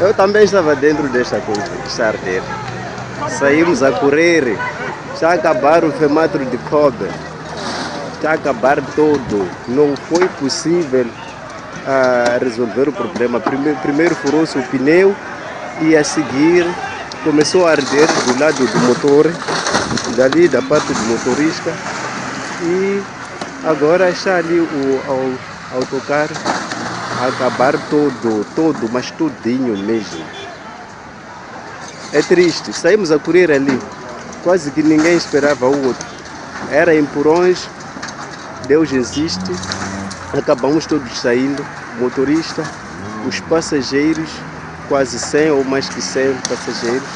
Eu também estava dentro desta coisa, de arder. Saímos a correr, já acabaram o fematro de cobre, já acabaram todo. Não foi possível resolver o problema. Primeiro furou-se o pneu e a seguir começou a arder do lado do motor, dali da parte do motorista, e agora está ali o autocarro a acabar todo, mas tudinho mesmo. É triste, saímos a correr ali, quase que ninguém esperava o outro. Era empurrões, Deus existe, acabamos todos saindo, o motorista, os passageiros, quase 100 ou mais que 100 passageiros.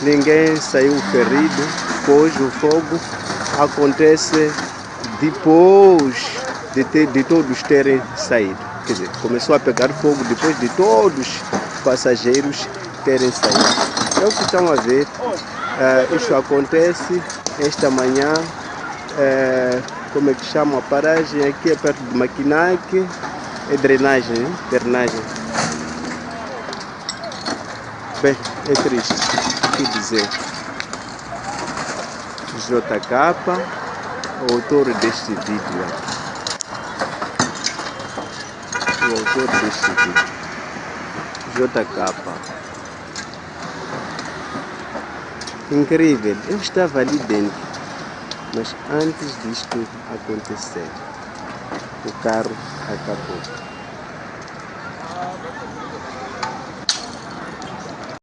Ninguém saiu ferido, pois o fogo acontece depois de todos terem saído. Quer dizer, começou a pegar fogo depois de todos os passageiros terem saído. É o que estão a ver, isso acontece esta manhã, como é que chama a paragem? Aqui é perto de Maquinaque, é drenagem, né? Drenagem. Bem, é triste, o que dizer. JK, o autor deste vídeo. O autor deste vídeo. JK. Incrível, eu estava ali dentro, mas antes disto acontecer, o carro acabou.